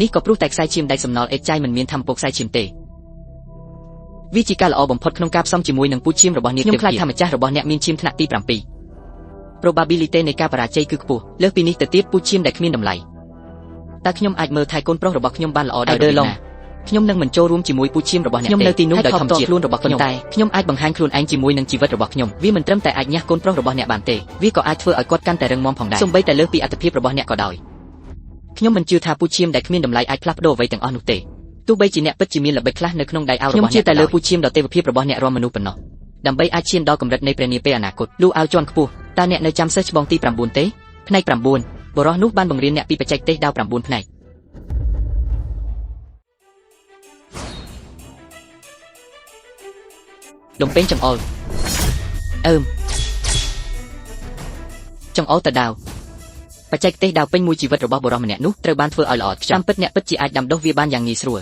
នេះក៏ព្រោះតែខ្សែឈាមដែលសំណល់អេតចៃមិនមានធម្មពលខ្សែឈាមទេវាជាការល្អបំផុតក្នុងការផ្សំជាមួយនឹងពូជឈាមរបស់នាងខ្ញុំខ្លាចថាម្ចាស់របស់អ្នកមានឈាមថ្នាក់ទី7 probability នៃការបរាជ័យគឺខ្ពស់លើសពីនេះទៅទៀតពូជឈាមដែលគ្មានតម្លៃតើខ្ញុំអាចមើលថែកូនប្រុសរបស់ខ្ញុំបានល្អដោយរបៀបណាខ្ញុំនឹងមិនចូលរួមជាមួយពូជឈាមរបស់អ្នកខ្ញុំនៅទីនោះដោយធម្មជាតិខ្លួនរបស់ខ្ញុំតែខ្ញុំអាចបង្ហាញខ្លួនឯងជាមួយនឹងជីវិតរបស់ខ្ញុំវាមិនត្រឹមតែអាចញ៉ាស់កូនប្រុសរបស់អ្នកបានទេវាក៏អាចធ្វើឲ្យគាត់កាន់តែរឹងមាំផងដែរសូម្បីតែលើសពីអត្ថិភាពរបស់អ្នកក៏ដោយខ្ញុំមិនជឿថាពូជឈាមដែលគ្មានតម្លៃអាចផ្លាស់ប្ដូរអ្វីទាំងអស់នោះទេទោះបីជាអ្នកពិតជាមានល្បិចខ្លះនៅក្នុងដៃអាវរបស់អ្នកខ្ញុំជឿតែលើពូជឈាមដ៏ទេវភាពរបស់អ្នករាល់មនុស្សប៉ុណ្ណោះដើម្បីអាចឈានដល់កម្រិតនៃព្រះនាពេលអនាគតលូអាវជាន់ខ្ពស់តើអ្នកនៅចាំសិស្សច្បងទី9ទេផ្នែក9បរិះនោះបានបង្រៀនអ្នកពីបច្ចេកទេសដាវ9ផ្នែកដុំពេញចង្អុលចង្អុលតដាវបច្ចេកទេសដាវពេញមួយជីវិតរបស់បុរសម្នាក់នោះត្រូវបានធ្វើឲ្យល្អឥតខ្ចោះតាមពិតអ្នកពិតជាអាចដាំដុះវាបានយ៉ាងងាយស្រួល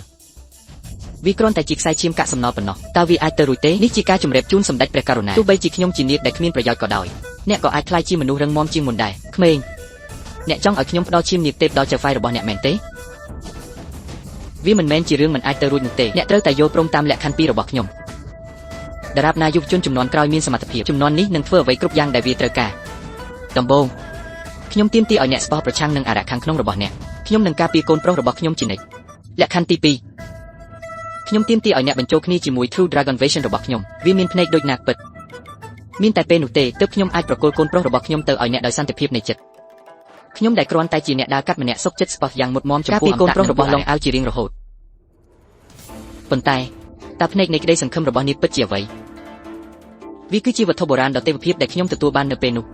វាគ្រាន់តែជាខ្សែឈាមកាកសំណល់ប៉ុណ្ណោះតើវាអាចទៅរួចទេនេះជាការជម្រាបជូនសម្ដេចព្រះករុណាទោះបីជាខ្ញុំជានាគដែលគ្មានប្រយោជន៍ក៏ដោយអ្នកក៏អាចក្លាយជាមនុស្សរឹងមាំជាងមុនដែរក្មេងអ្នកចង់ឲ្យខ្ញុំផ្ដល់ឈាមនាគទេពដល់ចៅហ្វាយរបស់អ្នកមែនទេវាមិនមែនជារឿងមិនអាចទៅរួចនោះទេអ្នកត្រូវតែយល់ព្រមតាមលក្ខខណ្ឌ2របស់ខ្ញុំដរាបណាយុវជនជំនាន់ក្រោយមានសមត្ថភាពជំនាន់នេះនឹងធ្វើអ្វីគ្រប់យ៉ាងដែលវាត្រូវការដំបូងខ្ញុំទាមទារឲ្យអ្នកស្បោះប្រឆាំងនឹងអារក្សខាងក្នុងរបស់អ្នកខ្ញុំនឹងការពារកូនប្រុសរបស់ខ្ញុំជានិច្ចលក្ខខណ្ឌទី2ខ្ញុំទាមទារឲ្យអ្នកបញ្ចូលគ្នាជាមួយ True Dragon Vision របស់ខ្ញុំវាមានភ្នែកដូចនាគពិតមានតែពេលនោះទេទើបខ្ញុំអាចប្រគល់កូនប្រុសរបស់ខ្ញុំទៅឲ្យអ្នកដោយសន្តិភាពនៃចិត្តខ្ញុំដែលគ្រាន់តែជាអ្នកដើរកាត់ម្នាក់សុខចិត្តស្បោះយ៉ាងមុតមមចំពោះកូនប្រុសរបស់ឡុងអាវជារៀងរហូតប៉ុន្តែតើភ្នែកនៃក្តីសង្ឃឹមរបស់នាគពិតជាអ្វីវាគឺជាវត្ថុបុរាណដ៏ទេវភាពដែលខ្ញុំទទួលបាននៅពេលនោះ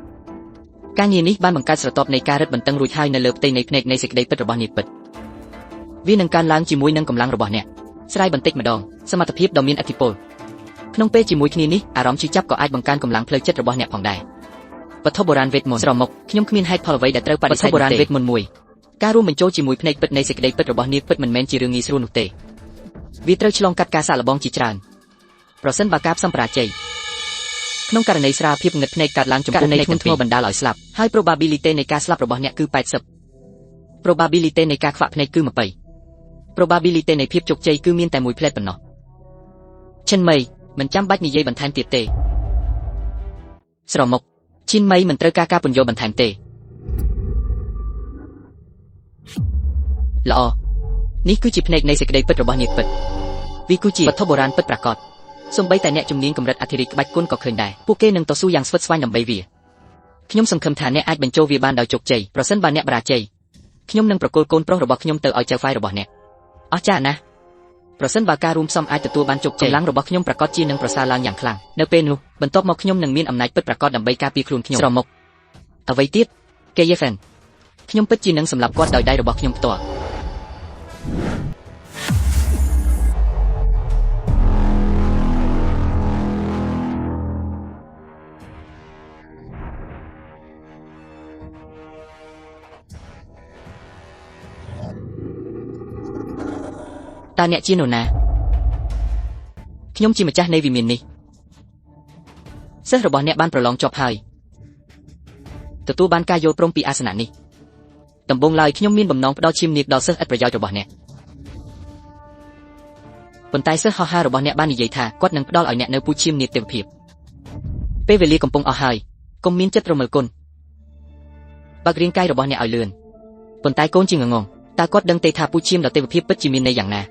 ការងារនេះបានបង្កើតស្រទាប់នៃការរឹតបន្តឹងរួចហើយនៅលើផ្ទៃនៃភ្នែកនៃសេចក្តីពិតរបស់នាគពិតវានឹងកើនឡើងជាមួយនឹងកម្លាំងរបស់អ្នកស្រាយបន្តិចម្ដងសមត្ថភាពដ៏មានឥទ្ធិពលក្នុងពេលជាមួយគ្នានេះអារម្មណ៍ឈឺចាប់ក៏អាចបង្កើនកម្លាំងផ្លូវចិត្តរបស់អ្នកផងដែរវត្ថុបុរាណវេទមន្តស្រមុកខ្ញុំគ្មានហេតុផលអ្វីដែលត្រូវបដិសេធបុរាណវេទមន្តមួយការរួមបញ្ចូលជាមួយភ្នែកពិតនៃសេចក្តីពិតរបស់នាគពិតមិនមែនជារឿងងាយស្រួលនោះទេវាត្រូវឆ្លងកាត់ការសាកល្បងជាច្រើនប្រសិនបើការផ្សំបរាជ័យក្នុងករណីស្រាលភាពងឹតភ្នែកកើតឡើងចំពោះនៃធ្ងន់ធ្ងរបណ្ដាលឲ្យស្លាប់ហើយ probability នៃការស្លាប់របស់អ្នកគឺ80 probability នៃការខ្វាក់ភ្នែកគឺ20 probability នៃភាពជោគជ័យគឺមានតែមួយផ្លែតប៉ុណ្ណោះឈិនមីមិនចាំបាច់និយាយបន្ថែមទៀតទេស្រមុកឈិនមីមិនត្រូវការការពន្យល់បន្ថែមទេល្អនេះគឺជាភ្នែកនៃសេចក្តីពិតរបស់នាគពិតវាគឺជាវត្ថុបុរាណពិតប្រាកដសូម្បីតែអ្នកជំនាញកម្រិតអធិរាជក្បាច់គុណក៏ឃើញដែរពួកគេនឹងតស៊ូយ៉ាងស្វិតស្វាញដើម្បីវាខ្ញុំសង្ឃឹមថាអ្នកអាចបញ្ចូលវាបានដោយជោគជ័យប្រសិនបើអ្នកបរាជ័យខ្ញុំនឹងប្រគល់កូនប្រុសរបស់ខ្ញុំទៅឲ្យចៅហ្វាយរបស់អ្នកអស្ចារ្យណាស់ប្រសិនបើការរួមផ្សំអាចទទួលបានជោគជ័យកម្លាំងរបស់ខ្ញុំប្រកាសជានឹងប្រសើរឡើងយ៉ាងខ្លាំងនៅពេលនោះបន្ទាប់មកខ្ញុំនឹងមានអំណាចពិតប្រាកដដើម្បីការពារខ្លួនខ្ញុំស្រមុកអ្វីទៀតគេយេហ្វេនខ្ញុំពិតជានឹងសម្លាប់គាត់ដោយដៃរបស់ខ្ញុំផ្ទាល់តើអ្នកជានរណាខ្ញុំជាម្ចាស់នៃវិមាននេះសិស្សរបស់អ្នកបានប្រឡងជាប់ហើយទទួលបានការយល់ព្រមពីអាសនៈនេះដំបូងឡើយខ្ញុំមានបំណងផ្ដល់ឈាមនាគដល់សិស្សឥតប្រយោជន៍របស់អ្នកប៉ុន្តែសិស្សហោះហើររបស់អ្នកបាននិយាយថាគាត់នឹងផ្ដល់ឲ្យអ្នកនៅពូជឈាមនាគទេវភាពពេលវេលាកំពុងអស់ហើយកុំមានចិត្តរមិលគុណបើករាងកាយរបស់អ្នកឲ្យលឿនប៉ុន្តែកូនជាងងងតើគាត់ដឹងទេថាពូជឈាមដ៏ទេវភាពពិតជាមានន័យយ៉ាងណា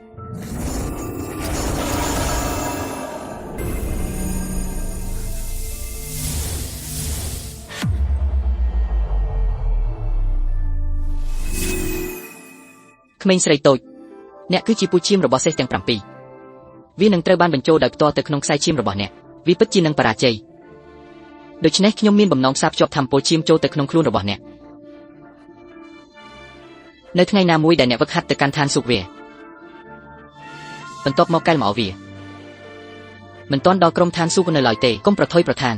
ក្មេងស្រីតូចអ្នកគឺជាពូជឈាមរបស់សេះទាំង7វានឹងត្រូវបានបញ្ចូលដោយផ្ទាល់ទៅក្នុងខ្សែឈាមរបស់អ្នកវាពិតជានឹងបរាជ័យដូច្នេះខ្ញុំមានបំណងផ្សារភ្ជាប់ធម៌ពលឈាមចូលទៅក្នុងខ្លួនរបស់អ្នកនៅថ្ងៃណាមួយដែលអ្នកវឹកហាត់ទៅកាន់ឋានសួគ៌វាបន្ទាប់មកកែលម្អវាមិនទាន់ដល់ក្រុមឋានសួគ៌នៅឡើយទេកុំប្រថុយប្រថាន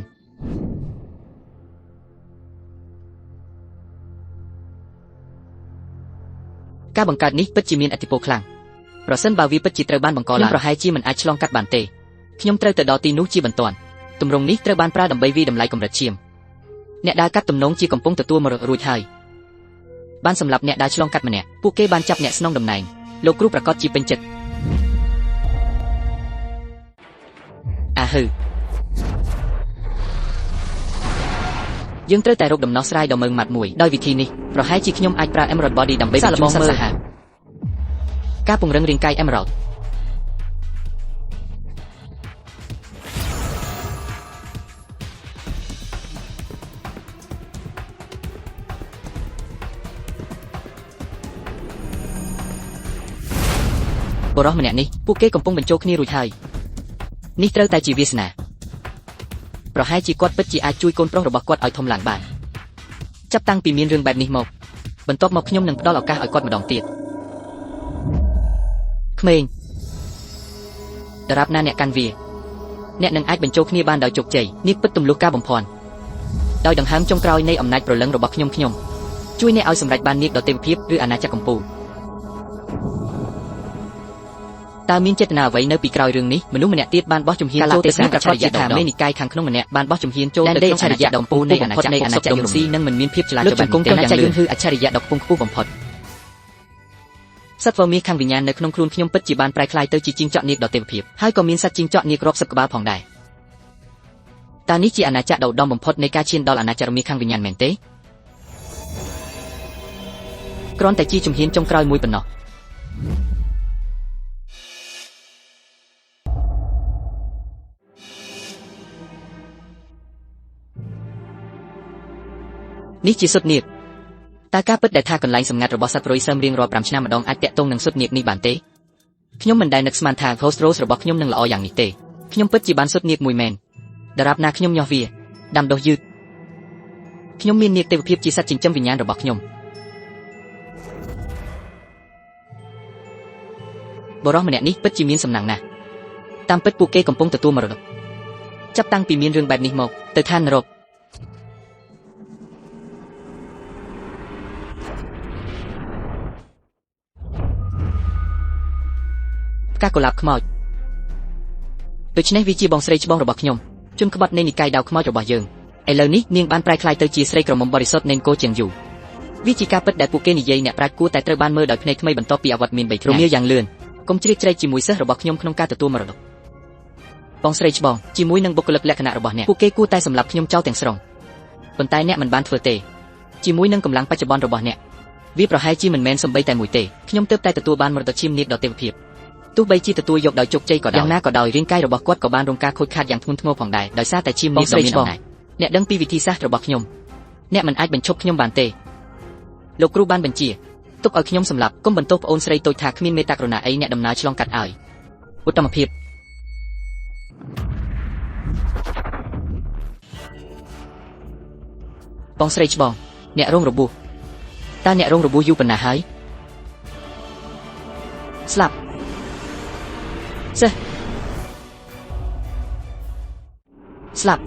ការបង្កើតនេះពិតជាមានឥទ្ធិពលខ្លាំងប្រសិនបើវាពិតជាត្រូវបានបង្កឡើងប្រហែលជាមិនអាចឆ្លងកាត់បានទេខ្ញុំត្រូវទៅដល់ទីនោះជាបន្ទាន់ទម្រង់នេះត្រូវបានប្រើដើម្បីវិតម្លៃកម្រិតឈាមអ្នកដើរកាត់ទំនងជាកំពុងទទួលមរតករួចហើយ បានសម្រាប់អ្នកដែលឆ្លងកាត់ម្នាក់ពួកគេបានចាប់អ្នកស្នងតំណែងលោកគ្រូប្រកាសជាពេញចិត្តអាហឺយើងត្រូវតែរកដំណោះស្រាយដ៏ម៉ឺងម៉ាត់មួយដោយវិធីនេះប្រហែលជាខ្ញុំអាចប្រើ Emerald Body ដើម្បីសាកល្បងមើលការពង្រឹងរាងកាយ Emerald បរិះម្នាក់នេះពួកគេកំពុងបញ្ចូលគ្នារួចហើយនេះត្រូវតែជាវាសនាប្រហែលជាគាត់ពិតជាអាចជួយកូនប្រុសរបស់គាត់ឲ្យធំឡើងបានចាប់តាំងពីមានរឿងបែបនេះមកបន្ទាប់មកខ្ញុំនឹងផ្ដល់ឱកាសឲ្យគាត់ម្ដងទៀតក្មេងដរាបណាអ្នកកាន់វាអ្នកនឹងអាចបញ្ចូលគ្នាបានដោយជោគជ័យនេះពិតទម្លុះការបំភាន់ដោយដង្ហើមចុងក្រោយនៃអំណាចព្រលឹងរបស់ខ្ញុំជួយអ្នកឲ្យសម្រេចបាននាគដ៏ទេវភាពឬអាណាចក្រកម្ពុជាតើមានចេតនាអ្វីនៅពីក្រោយរឿងនេះមនុស្សម្នាក់ទៀតបានបោះជំហានចូលទៅក្នុងអច្ឆរិយៈថាមេនិកាយខាងក្នុងម្នាក់បានបោះជំហានចូលទៅក្នុងអច្ឆរិយៈដ៏ខ្ពស់នៃអាណាចក្រនៃអាណាចក្រយុស៊ីនិងមិនមានភាពឆ្លាតច្បាស់ទេអាណាចក្រយុគឺអច្ឆរិយៈដ៏ខ្ពង់ខ្ពស់បំផុតសត្វវមាសខាងវិញ្ញាណនៅក្នុងខ្លួនខ្ញុំពិតជាបានប្រែក្លាយទៅជាជីងចក់នាគដ៏ទេវភាពហើយក៏មានសត្វជីងចក់នាគរាប់សិបក្បាលផងដែរតើនេះជាអាណាចក្រដ៏ឧត្តមបំផុតនៃការឈានដល់អាណាចក្រមាសខាងវិញ្ញាណមែនទេគ្រាន់តែជាជំហានចុងក្រោយមួយប៉ុណ្ណោះនេះជាសុទ្ធនាគតើការពិតដែលថាកន្លែងសម្ងាត់របស់សត្វព្រុយសើមរៀងរាល់5ឆ្នាំម្ដងអាចតាក់ទងនឹងសុទ្ធនាគនេះបានទេខ្ញុំមិនដែលនឹកស្មានថា Ghost Rose របស់ខ្ញុំនឹងល្អយ៉ាងនេះទេខ្ញុំពិតជាបានសុទ្ធនាគមួយមែនដរាបណាខ្ញុំញាស់វាដាំដុះយឺតខ្ញុំមាននាគទេវភាពជាសត្វចិញ្ចឹមវិញ្ញាណរបស់ខ្ញុំបរិះម្នាក់នេះពិតជាមានសំណាងណាស់តាមពិតពួកគេកំពុងទទួលមរតកចាប់តាំងពីមានរឿងបែបនេះមកទៅឋាននរកផ្កាកុលាបខ្មោចដូច្នេះវាជាបងស្រីច្បងរបស់ខ្ញុំជនក្បត់នៃនិកាយដាវខ្មោចរបស់យើងឥឡូវនេះនាងបានប្រែក្លាយទៅជាស្រីក្រមុំបរិសុទ្ធនៃនគរជាងយូវាជាការពិតដែលពួកគេនិយាយអ្នកប្រាជ្ញគួរតែត្រូវបានមើលដោយភ្នែកថ្មីបន្ទាប់ពីអវត្តមាន3ថ្ងៃរមៀលយ៉ាងលឿនកុំជ្រៀតជ្រែកជាមួយសិស្សរបស់ខ្ញុំក្នុងការទទួលមរតកបងស្រីច្បងជាមួយនឹងបុគ្គលិកលក្ខណៈរបស់អ្នកពួកគេគួរតែសម្លាប់ខ្ញុំចោលទាំងស្រុងប៉ុន្តែអ្នកមិនបានធ្វើទេជាមួយនឹងកម្លាំងបច្ចុប្បន្នរបស់អ្នកវាប្រហែលជាមិនមែនសំបីតែមួយទេខ្ញុំទើបតែទទួលបានមរតកឈាមនាគដ៏ទេវភាពទោះបីជាទទួលយកដោយជោគជ័យក៏ដោយយ៉ាងណាក៏ដោយរាងកាយរបស់គាត់ក៏បានរងការខូចខាតយ៉ាងធ្ងន់ធ្ងរផងដែរដោយសារតែឈាមនាគដ៏មានអំណាចអ្នកដឹងពីវិធីសាស្ត្ររបស់ខ្ញុំអ្នកមិនអាចបញ្ឈប់ខ្ញុំបានទេលោកគ្រូបានបញ្ជាទុកឲ្យខ្ញុំសម្លាប់កុំបន្ទោសប្អូនស្រីតូចថាគ្មានមេត្តាករុណាអីអ្នកដំណើរឆ្លងកាត់ឲ្យឧត្តមភាពបងស្រីច្បងអ្នករងរបួសតើអ្នករងរបួសយូរប៉ុណ្ណាហើយស្លាប់សិស្សស្លាប់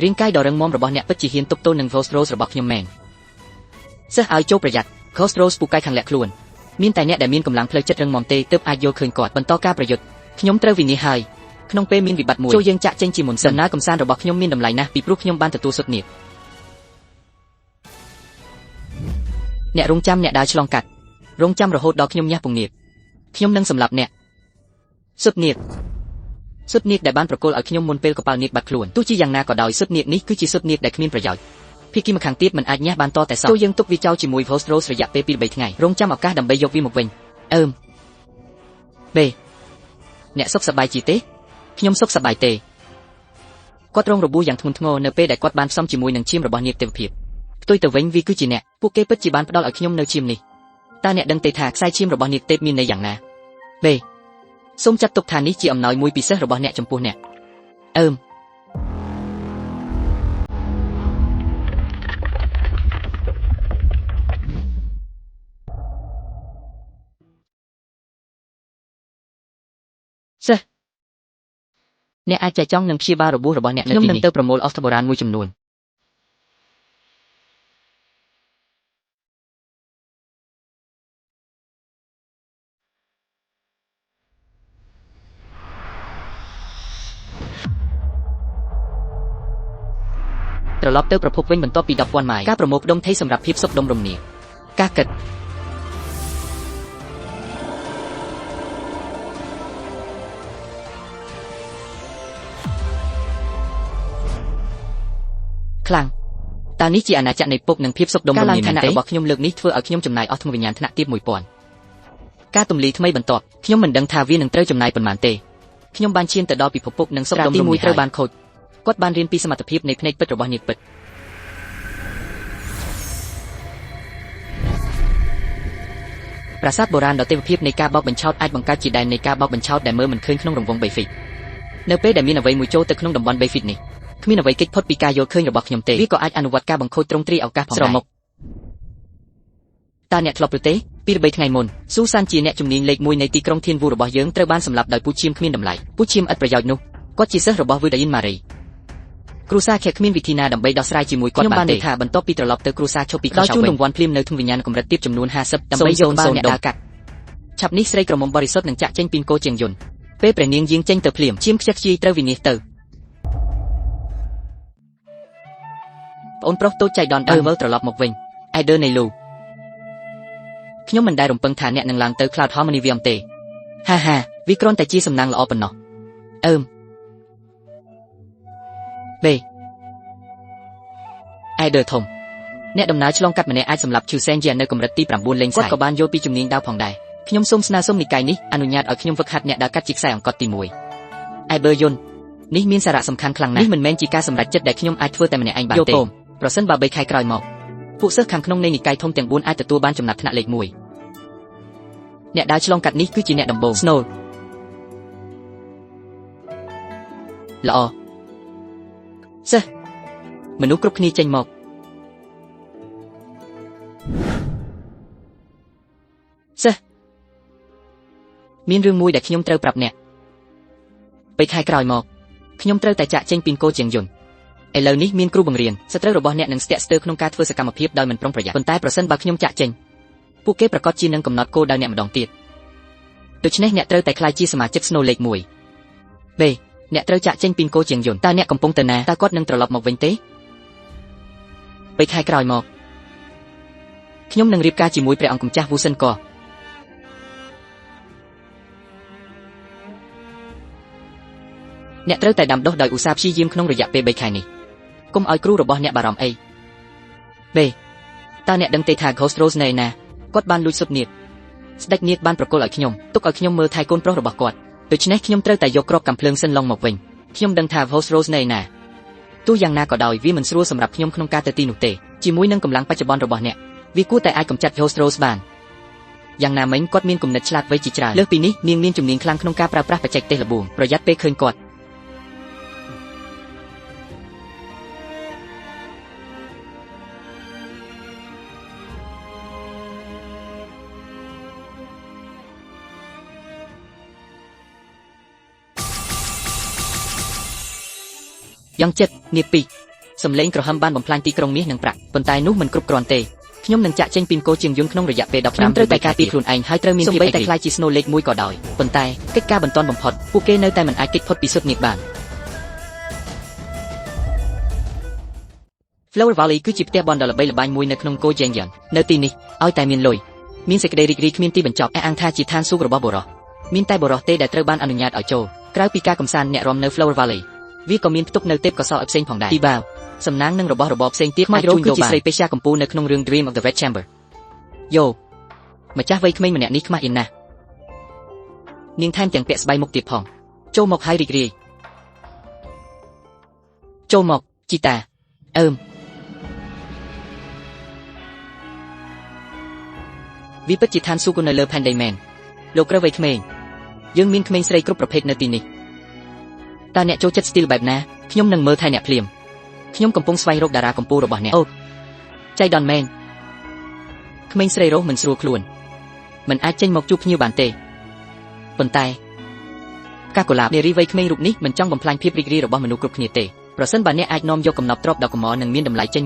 រាងកាយដ៏រឹងមាំរបស់អ្នកពិតជាហ៊ានទប់ទល់នឹង Ghost Rose របស់ខ្ញុំមែនសិស្សឲ្យចូលប្រយ័ត្ន Ghost Rose ពូកែខាងលាក់ខ្លួនមានតែអ្នកដែលមានកម្លាំងផ្លូវចិត្តរឹងមាំទេទើបអាចយល់ឃើញគាត់បន្តការប្រយុទ្ធខ្ញុំត្រូវវិនិច្ឆ័យហើយក្នុងពេលមានវិបត្តិមួយចូលយើងចាក់ចេញជាមុនសិនដំណើរកំសាន្តរបស់ខ្ញុំមានតម្លៃណាស់ពីព្រោះខ្ញុំបានទទួលសុទ្ធនាគអ្នករងចាំអ្នកដើរឆ្លងកាត់រងចាំរហូតដល់ខ្ញុំញ៉ាស់ពងនាគខ្ញុំនឹងសម្លាប់អ្នកសុទ្ធនាគដែលបានប្រគល់ឲ្យខ្ញុំមុនពេលកប៉ាល់នាគបាត់ខ្លួនទោះជាយ៉ាងណាក៏ដោយសុទ្ធនាគនេះគឺជាសុទ្ធនាគដែលគ្មានប្រយោជន៍ភាគីម្ខាងទៀតមិនអាចញ៉ាស់បានតតែសោះចូលយើងទុកវាចោលជាមួយ Ghost Rose រយៈពេល 2-3 ថ្ងៃរងចាំឱកាសដើម្បីយកវាមកវិញបេអ្នកសុខសប្បាយជាទេខ្ញុំសុខសប្បាយទេគាត់រងរបួសយ៉ាងធ្ងន់ធ្ងរនៅពេលដែលគាត់បានផ្សំជាមួយនឹងឈាមរបស់នាគទេវភាពផ្ទុយទៅវិញវាគឺជាអ្នកពួកគេពិតជាបានផ្ដល់ឲ្យខ្ញុំនៅឈាមនេះតើអ្នកដឹងទេថាខ្សែឈាមរបស់នាគទេពមានន័យយ៉ាងណាបេសូមចាត់ទុកថានេះជាអំណោយមួយពិសេសរបស់អ្នកចំពោះអ្នកសិស្សអ្នកអាចចែកចង់នឹងព្យាបាលរបួសរបស់អ្នកនៅទីនេះខ្ញុំនឹងទៅប្រមូលអស្ត្របុរាណមួយចំនួន ត្រឡប់ទៅប្រភពវិញបន្ទាប់ពី10,000ម៉ាយការប្រមូលផ្ដុំថេសម្រាប់ភាពសុខដុមរមនាការគិតខ្លាំងតើនេះជាអាណាចក្រនៃពុកនិងភាពសុខដុមរមនាមែនទេរបស់ខ្ញុំលើកនេះធ្វើឲ្យខ្ញុំចំណាយអស់ថ្មវិញ្ញាណថ្នាក់ទាប1000ការទម្លាយថ្មីបន្ទាប់ខ្ញុំមិនដឹងថាវានឹងត្រូវចំណាយប៉ុន្មានទេខ្ញុំបានឈានទៅដល់ពិភពពុកនិងសុខដុមរមនាត្រូវបានខូចគាត់បានរៀនពីសមត្ថភាពនៃភ្នែកពិតរបស់នាងពិតប្រាសាទបុរាណដ៏ទេវភាពនៃការបោកបញ្ឆោតអាចបង្កើតជាដែននៃការបោកបញ្ឆោតដែលមើលមិនឃើញក្នុងរង្វង់3 feet នៅពេលដែលមានអ្វីមួយចូលទៅក្នុងតំបន់3 feet នេះគ្មានអ្វីគេចផុតពីការយល់ឃើញរបស់ខ្ញុំទេវាក៏អាចអនុវត្តការបង្ខូចទ្រង់ទ្រាយឱកាសផងដែរស្រមុកតើអ្នកធ្លាប់ឬទេពី3ថ្ងៃមុនស៊ូសានជាអ្នកជំនាញលេខ1នៃទីក្រុងធានវូរបស់យើងត្រូវបានសម្លាប់ដោយពូឈាមគ្មានតម្លៃពូឈាមឥតប្រយោជន៍នោះគាត់ជាសិស្សរបស់វឺដាយិនម៉ារីគ្រូសាខែគ្មានវិធីណាដើម្បីដោះស្រាយជាមួយគាត់បានទេថាបន្ទាប់ពីត្រឡប់ទៅគ្រូសាឈប់ពីខោជូនរង្វាន់ភ្លាមនៅធំវិញ្ញាណកម្រិតទាបចំនួន50ដើម្បីយកបាល់អ្នកដើរកាត់ឆាប់នេះស្រីក្រមុំបរិសុទ្ធនឹងចាក់ចេញពីគោជាងយន្តពេលព្រះនាងយាងចេញទៅភ្លាមឈាមខ្ជិះខ្ជាយត្រូវវិនិច្ឆ័យទៅប្អូនប្រុសតូចចៃដន្យបានវិលត្រឡប់មកវិញអេដឺនៃលូខ្ញុំមិនដែលរំពឹងថាអ្នកនឹងឡើងទៅ Cloud Harmonium ទេហាហាវាគ្រាន់តែជាសំណាងល្អប៉ុណ្ណោះបេអេដឺធំអ្នកដំណើរឆ្លងកាត់ម្នាក់អាចសម្លាប់ឈូសែនជានៅកម្រិតទី9លេងគាត់ក៏បានយល់ពីជំនាញដាវផងដែរខ្ញុំសូមស្នើសុំនិកាយនេះអនុញ្ញាតឲ្យខ្ញុំហ្វឹកហាត់អ្នកដើរកាត់ជាខ្សែអង្កត់ទី1អេបឺយុននេះមានសារៈសំខាន់ខ្លាំងណាស់នេះមិនមែនជាការសម្រេចចិត្តដែលខ្ញុំអាចធ្វើតែម្នាក់ឯងបានទេប្រសិនបើ3ខែក្រោយមកពួកសិស្សខាងក្នុងនៃនិកាយធំទាំង4អាចទទួលបានចំណាត់ថ្នាក់លេខ1អ្នកដើរឆ្លងកាត់នេះគឺជាអ្នកដំបូង Snow ល្អសិស្សមនុស្សគ្រប់គ្នាចេញមកសិស្សមានរឿងមួយដែលខ្ញុំត្រូវប្រាប់អ្នក3ខែក្រោយមកខ្ញុំត្រូវតែចាក់ចេញពីគោជាងយន្តឥឡូវនេះមានគ្រូបង្រៀនសត្រូវរបស់អ្នកនឹងស្ទាក់ស្ទើរក្នុងការធ្វើសកម្មភាពដោយមិនប្រុងប្រយ័ត្នប៉ុន្តែប្រសិនបើខ្ញុំចាក់ចេញពួកគេប្រកាសជានឹងកំណត់គោលដៅអ្នកម្ដងទៀតដូច្នេះអ្នកត្រូវតែក្លាយជាសមាជិក Snow លេខ1 B អ្នកត្រូវចាក់ចេញពីគោជាងយន្តតើអ្នកកំពុងទៅណាតើគាត់នឹងត្រឡប់មកវិញទេ3ខែក្រោយមកខ្ញុំនឹងរៀបការជាមួយព្រះអង្គម្ចាស់វូសិនកអ្នកត្រូវតែដាំដុះដោយឧស្សាហ៍ព្យាយាមក្នុងរយៈពេល3ខែនេះកុំឲ្យគ្រូរបស់អ្នកបារម្ភអីបេតើអ្នកដឹងទេថា Ghost Rose នៅណាគាត់បានលួចសុទ្ធនាគស្ដេចនាគបានប្រគល់ឲ្យខ្ញុំទុកឲ្យខ្ញុំមើលថែកូនប្រុសរបស់គាត់ដូច្នេះខ្ញុំត្រូវតែយកគ្រាប់កាំភ្លើងសិនឡុងមកវិញខ្ញុំដឹងថា Ghost Rose នៅណាទោះយ៉ាងណាក៏ដោយវាមិនស្រួលសម្រាប់ខ្ញុំក្នុងការទៅទីនោះទេជាមួយនឹងកម្លាំងបច្ចុប្បន្នរបស់អ្នកវាគួរតែអាចកម្ចាត់ Ghost Rose បានយ៉ាងណាមិញគាត់មានគំនិតឆ្លាតវៃជាច្រើនលើសពីនេះនាងមានជំនាញខ្លាំងក្នុងការប្រើប្រាស់បច្ចេកទេសល្បួងប្រយ័ត្នពេលឃើញគាត់យ៉ាងចិត្តនាគពីរសំឡេងក្រហមបានបំផ្លាញទីក្រុងមាសនិងប្រាក់ប៉ុន្តែនោះមិនគ្រប់គ្រាន់ទេខ្ញុំនឹងចាក់ចេញពីគោជាងយន្តក្នុងរយៈពេល15ត្រូវតែការពារខ្លួនឯងហើយត្រូវមានភាពឯកតែខ្លាយជា Snow លេខ1ក៏ដោយប៉ុន្តែកិច្ចការបន្ទាន់បំផុតពួកគេនៅតែមិនអាចគេចផុតពីសុទ្ធនាគបាន Flower Valley គឺជាផ្ទះបនដ៏ល្បីល្បាញមួយនៅក្នុងគោជាងយន្តនៅទីនេះឲ្យតែមានលុយមានសេចក្តីរីករាយគ្មានទីបញ្ចប់អាងថាជាឋានសួគ៌របស់បុរសមានតែបុរសទេដែលត្រូវបានអនុញ្ញាតឲ្យចូលក្រៅពីការកំសាន្តអ្នករាំនៅ Flower Valleyវាក៏មានផ្ទុកនៅទេពកោសល្យផ្សេងផងដែរទីបាវសំណាងនឹងរបស់របរផ្សេងទៀតអាចជួយយកបានស្រីពេជ្រកម្ពុជានៅក្នុងរឿង Dream of the Red Chamber យោម្ចាស់វ័យក្មេងម្នាក់នេះខ្មាស់អៀនណាស់នាងថែមទាំងពាក់ស្បៃមុខទៀតផងចូលមកហើយរីករាយចូលមកជីតាវាពិតជាឋានសួគ៌នៅលើផែនដីមែនលោកក្រៅវ័យក្មេងយើងមានក្មេងស្រីគ្រប់ប្រភេទនៅទីនេះតើអ្នកចូលចិត្តស្ទីលបែបណាខ្ញុំនឹងមើលថែអ្នកភ្លាមខ្ញុំកំពុងស្វែងរកតារាកម្ពុជារបស់អ្នកអូចៃដន្យមែនក្មេងស្រីរស់មិនស្រួលខ្លួនមិនអាចចេញមកជួបភ្ញៀវបានទេប៉ុន្តែផ្កាកុលាបនារីវ័យក្មេងរូបនេះមិនចង់បំផ្លាញភាពរីករាយរបស់មនុស្សគ្រប់គ្នាទេប្រសិនបើអ្នកអាចនាំយកកំណប់ទ្រព្យដ៏កម្រនិងមានតម្លៃចេញ